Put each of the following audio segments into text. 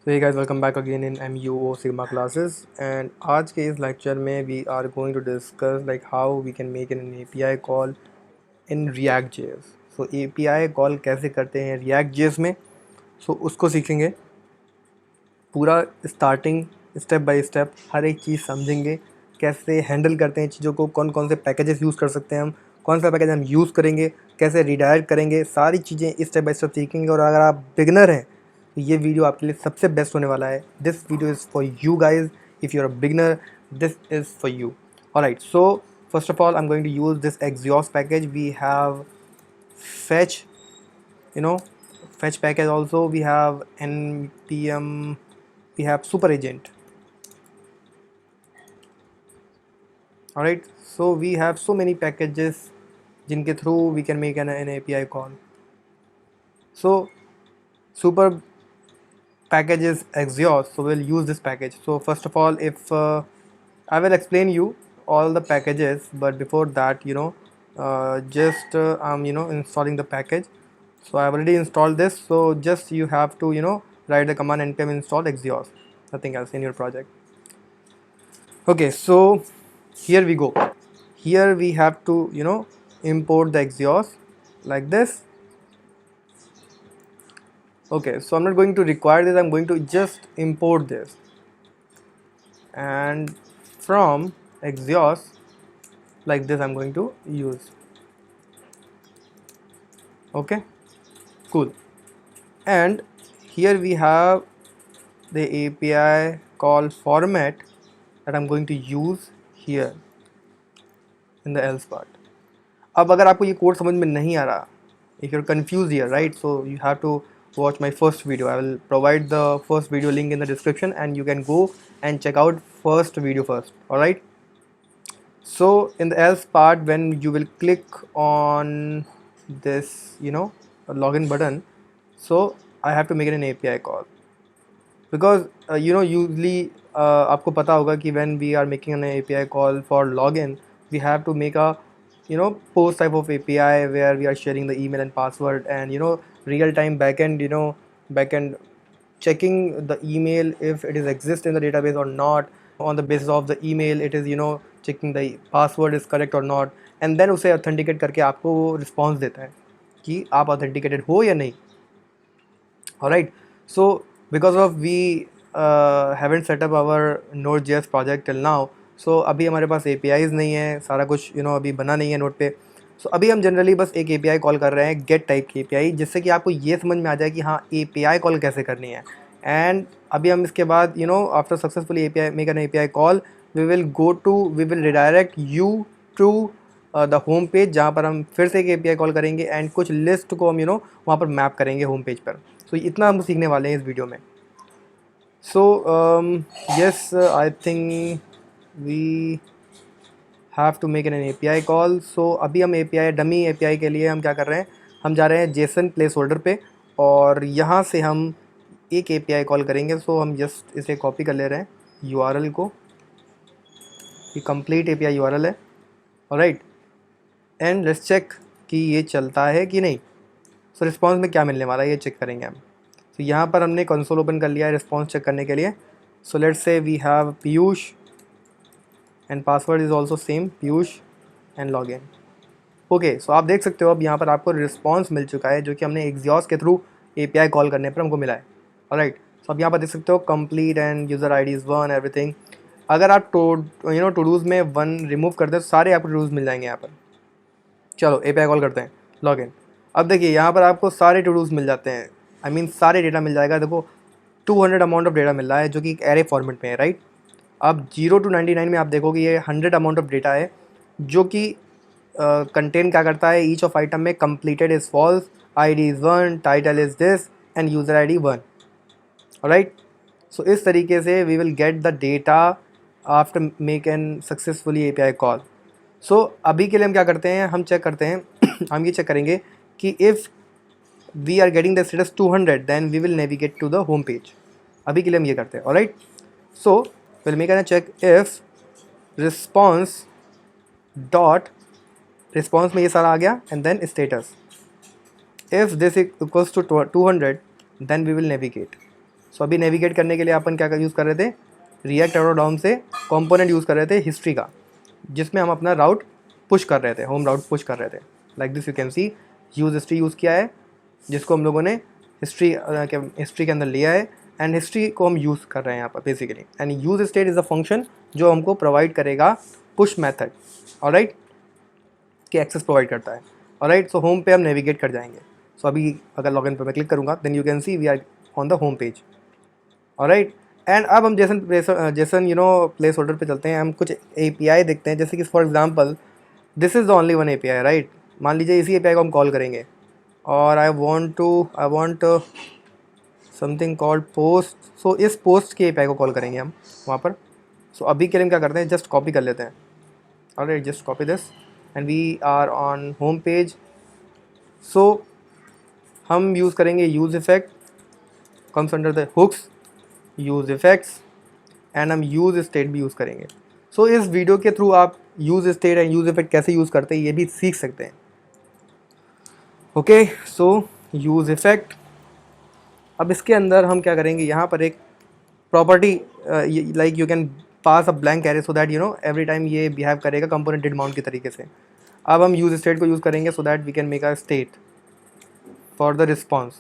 So hey guys, welcome back again in MUO Sigma classes, and आज के इस lecture में we are going to discuss like how we can make an API call in React.js. So API call कैसे करते हैं React.js में, so उसको सीखेंगे पूरा स्टार्टिंग स्टेप बाय स्टेप, हर एक चीज़ समझेंगे कैसे हैंडल करते हैं चीज़ों को, कौन कौन से पैकेजेस यूज़ कर सकते हैं हम, कौन सा पैकेज हम यूज़ करेंगे, कैसे रिडायरेक्ट करेंगे, सारी चीज़ें स्टेप बाय स्टेप सीखेंगे। और अगर आप बिगनर हैं तो ये वीडियो आपके लिए सबसे बेस्ट होने वाला है। This video is for you guys, if you are a beginner this is for you. Alright, so first of all I'm going to use this Axios package. We have fetch, you know, fetch package. Also we have npm, we have super agent. Alright, so we have so many packages जिनके through we can make an API call. So super package is Axios, so we'll use this package. So first of all, if I will explain you all the packages, but before that, just I'm installing the package. So I've already installed this, so just you have to write the command npm install Axios, nothing else in your project. Okay, so here we go. Here we have to import the Axios like this. Okay, so I'm not going to require this, I'm going to just import this, and from Axios like this I'm going to use. Okay, cool. And here we have the API call format that I'm going to use here in the else part. अब अगर आपको ये code समझ में नहीं आ रहा, if you're confused here, right, so you have to watch my first video. I will provide the first video link in the description and you can go and check out first video first. Alright, so in the else part, when you will click on this login button, so I have to make it an API call because usually आपको पता होगा कि when we are making an API call for login, we have to make a post type of API where we are sharing the email and password, and real time backend, backend checking the email if it is exist in the database or not. On the basis of the email it is checking the password is correct or not, and then उसे authenticate करके आपको वो response देता है कि आप authenticated हो या नहीं. Alright, so because of we haven't set up our Node.js project till now, so अभी हमारे पास APIs नहीं है, सारा कुछ अभी बना नहीं है नोड पे. So अभी हम जनरली बस एक API कॉल कर रहे हैं गेट टाइप की API, जिससे कि आपको ये समझ में आ जाए कि हाँ API कॉल कैसे करनी है. एंड अभी हम इसके बाद after successfully API make an API call, we will redirect you to the home page, जहाँ पर हम फिर से एक API कॉल करेंगे एंड कुछ लिस्ट को हम वहाँ पर मैप करेंगे होम पेज पर. सो इतना हम सीखने वाले हैं इस वीडियो में. So yes, I think we have to make an API call. सो अभी हम डमी API के लिए हम क्या कर रहे हैं, हम जा रहे हैं जेसन प्लेस होल्डर पे और यहाँ से हम एक API कॉल करेंगे. सो हम जस्ट इसे कॉपी कर ले रहे हैं URL को, ये कंप्लीट API URL है. ऑलराइट, एंड लेट्स चेक कि ये चलता है कि नहीं. सो रिस्पॉन्स में क्या मिलने वाला है ये चेक करेंगे हम. तो यहाँ पर हमने कंसोल ओपन कर लिया है रिस्पॉन्स चेक करने के लिए. So let's say we have Piyush and password is also same Piyush and log in. Okay, so आप देख सकते हो अब यहाँ पर आपको रिस्पॉन्स मिल चुका है जो कि हमने Axios के थ्रू API कॉल करने पर हमको मिला है. ऑलराइट, सो अब यहाँ पर देख सकते हो complete and user ID is 1 everything. अगर आप टू डूज़ में 1 रिमूव कर दें तो सारे आपको टू डूज़ मिल जाएंगे यहाँ पर. चलो API कॉल करते हैं, लॉग इन. अब देखिए यहाँ पर आपको सारे टू डूज़ मिल जाते हैं, आई मीन सारे डेटा मिल जाएगा. देखो 200 अमाउंट ऑफ डेटा मिल रहा है जो कि एक एरे फॉर्मेट में है, राइट. अब 0 to 99 में आप देखोगे ये 100 अमाउंट ऑफ डेटा है जो कि कंटेन क्या करता है, ईच ऑफ आइटम में completed is false, ID is 1, title is this and user ID 1. Right, so इस तरीके से we will get the data after make an successfully API call. सो अभी के लिए हम क्या करते हैं, हम चेक करते हैं हम ये चेक करेंगे कि if we are getting the status 200 then we will navigate to the home page. अभी के लिए हम ये करते हैं. Alright, so will make an check if response dot, response में ये सारा आ गया and then status, if this equals to 200 then we will navigate. So अभी नेविगेट करने के लिए अपन क्या यूज़ कर रहे थे, रिएक्ट एरो डाउन से कंपोनेंट यूज़ कर रहे थे हिस्ट्री का, जिसमें हम अपना राउट पुश कर रहे थे, होम राउट पुश कर रहे थे। Like this you can C use history use किया है, जिसको हम लोगों ने हिस्ट्री के अंदर लिया है, एंड हिस्ट्री को हम यूज़ कर रहे हैं यहाँ पर basically. And use state is a function जो हमको प्रोवाइड करेगा पुश मेथड, ऑलराइट, कि एक्सेस प्रोवाइड करता है। ऑलराइट, सो होम पे हम नेविगेट कर जाएंगे। सो अभी अगर लॉगिन पर मैं क्लिक करूँगा then you can see we are on the home page. Alright, and अब हम जेसन प्लेस होल्डर पे चलते हैं, हम कुछ API देखते हैं। जैसे कि for example this is the only one API, right. मान लीजिए इसी API को हम कॉल करेंगे और I want something called post. So इस पोस्ट के API को कॉल करेंगे हम वहाँ पर। सो अभी के लिए हम क्या करते हैं, जस्ट कॉपी कर लेते हैं। Alright, just copy this and we are on home page. So हम यूज़ करेंगे use effect, comes under the hooks, use effects, and हम यूज़ स्टेट भी यूज़ करेंगे। सो इस वीडियो के थ्रू आप use state and use effect कैसे use करते हैं ये भी सीख सकते हैं। ओके, सो यूज़ इफेक्ट, अब इसके अंदर हम क्या करेंगे, यहाँ पर एक property like you can pass a blank array so that every time ये बिहेव करेगा कंपोनेंट डिड माउंट की तरीके से। अब हम यूज़ स्टेट को यूज़ करेंगे so that we can make a state for the response.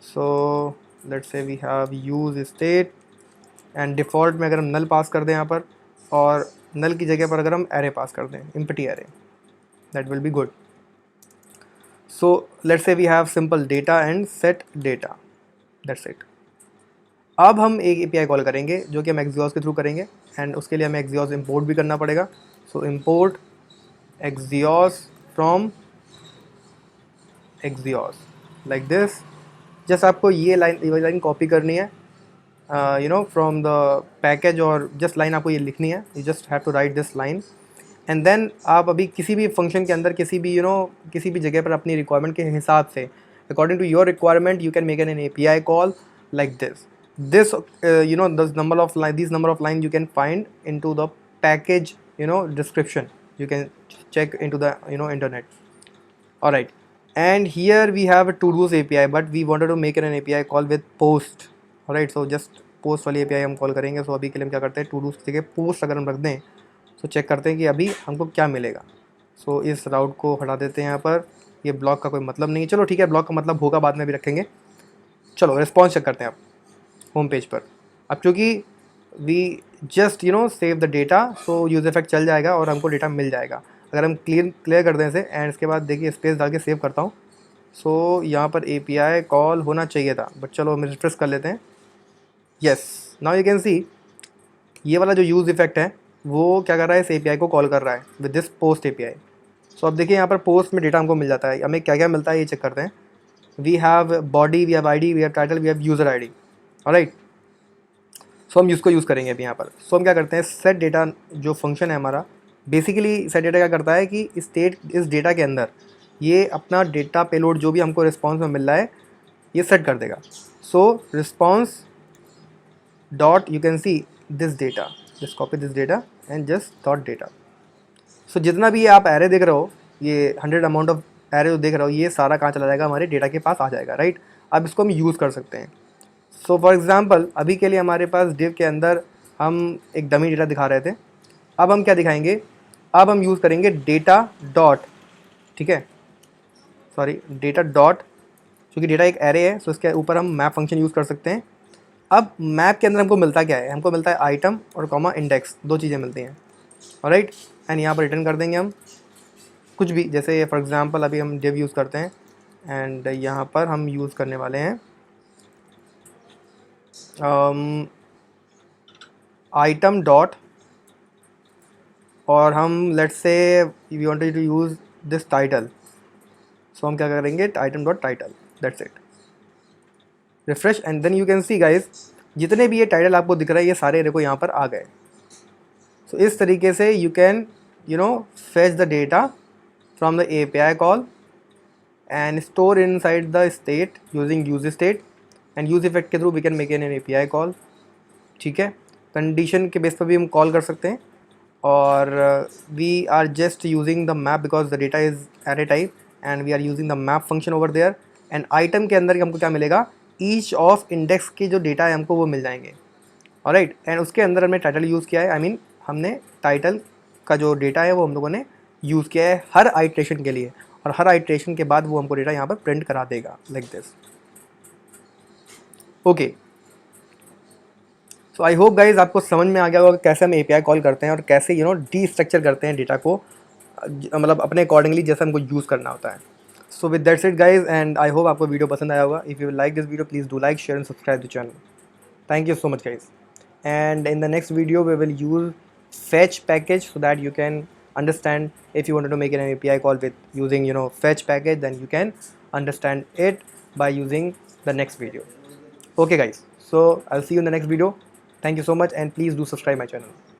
So let's say we have use state and default में अगर हम नल पास कर दें यहाँ पर, और नल की जगह पर अगर हम एरे पास कर दें, empty array, that will be good. So let's say we have simple data and set data, that's it. अब हम एक API कॉल करेंगे जो कि हम एक्सियोस के थ्रू करेंगे, एंड उसके लिए हमें एक्सियोस इंपोर्ट भी करना पड़ेगा। So import axios from axios, like this. Just आपको ये लाइन कॉपी करनी है फ्रॉम द पैकेज, और जस्ट लाइन आपको ये लिखनी है, you just have to write this line. And then आप अभी किसी भी फंक्शन के अंदर किसी भी जगह पर अपनी रिक्वायरमेंट के हिसाब से, according to your requirement, you can make an API call like this this number of line you can find into the package description. You can check into the internet. All right, and here we have a to-dos API, but we wanted to make an API call with post. All right, so just post वाली API हम call करेंगे। सो अभी के लिए हम क्या करते हैं, to-dos की जगह post अगर हम रख दें तो चेक करते हैं कि अभी हमको क्या मिलेगा। सो इस राउट को हटा देते हैं यहाँ पर, ये ब्लॉक का कोई मतलब नहीं है। चलो ठीक है, ब्लॉक का मतलब होगा बाद में भी रखेंगे। चलो रिस्पॉन्स चेक करते हैं आप होम पेज पर। अब चूँकि we just save the data, so use effect चल जाएगा और हमको डेटा मिल जाएगा। अगर हम क्लियर कर दें इसे, एंड इसके बाद देखिए स्पेस डाल के सेव करता हूँ। सो यहाँ पर API कॉल होना चाहिए था, बट चलो हम रिफ्रेश कर लेते हैं। येस, नाउ यू कैन सी ये वाला जो यूज़ इफेक्ट है वो क्या कर रहा है, इस API को कॉल कर रहा है विद दिस पोस्ट API। सो अब देखिए यहाँ पर पोस्ट में डेटा हमको मिल जाता है। हमें क्या क्या मिलता है ये चेक करते हैं। We have body, we have ID, we have title, we have user ID। Alright, so हम इसको यूज़ करेंगे अभी यहाँ पर। सो हम क्या करते हैं, सेट डेटा जो फंक्शन है हमारा, बेसिकली सेट डेटा क्या करता है कि इस डेटा के अंदर ये अपना डेटा पेलोड जो भी हमको रिस्पॉन्स में मिल रहा है ये सेट कर देगा। So response dot you can see this data, just copy this data and just dot data. So जितना भी ये आप एरे देख रहे हो, ये 100 अमाउंट ऑफ एरे जो देख रहे हो, ये सारा कहाँ चला जाएगा, हमारे डेटा के पास आ जाएगा, राइट। अब इसको हम यूज़ कर सकते हैं। सो फॉर एग्ज़ाम्पल अभी के लिए हमारे पास डिव के अंदर हम एक डमी डेटा दिखा रहे थे। अब हम क्या दिखाएंगे, अब हम यूज़ करेंगे डेटा डॉट, ठीक है, सॉरी डेटा डॉट, क्योंकि डेटा एक एरे है, सो इसके ऊपर हम मैप फंक्शन यूज़ कर सकते हैं। अब मैप के अंदर हमको मिलता क्या है, हमको मिलता है आइटम और कॉमा इंडेक्स, दो चीज़ें मिलती हैं। ऑलराइट, एंड यहाँ पर रिटर्न कर देंगे हम कुछ भी, जैसे फॉर एग्ज़ाम्पल अभी हम डिव यूज़ करते हैं, एंड यहाँ पर हम यूज़ करने वाले हैं आइटम डॉट, और हम let's say we wanted to use this title, so हम क्या करेंगे, item dot title, that's it. Refresh and then you can see guys, जितने भी ये टाइटल आपको दिख रहा है ये सारे देखो यहाँ पर आ गए। सो इस तरीके से you can fetch the data from the API call and store inside the state using use state, and use effect के through we can make an API call, ठीक है। कंडीशन के बेस पर भी हम कॉल कर सकते हैं, और we are just using the map because the data is array type and we are using the map function over there. And item के अंदर हमको क्या मिलेगा, ईच ऑफ इंडेक्स के जो डेटा है हमको वो मिल जाएंगे। ऑलराइट, एंड उसके अंदर हमने टाइटल यूज़ किया है, आई मीन हमने टाइटल का जो डेटा है वो हम लोगों ने यूज़ किया है हर आइट्रेशन के लिए, और हर आइट्रेशन के बाद वो हमको डेटा यहाँ पर प्रिंट करा देगा like this. Okay, so I hope guys आपको समझ में आ गया होगा कैसे हम एपीआई कॉल करते हैं और कैसे डी स्ट्रक्चर करते हैं डेटा को, मतलब अपने अकॉर्डिंगली जैसे हमको यूज़ करना होता है। So with that's it guys, and I hope आपको वीडियो पसंद आया होगा। If you like this video please do like, share and subscribe the channel. Thank you so much guys, and in the next video we will use fetch package so that you can understand if you wanted to make an API call with using fetch package, then you can understand it by using the next video. Okay guys, so I'll see you in the next video. Thank you so much, and please do subscribe my channel.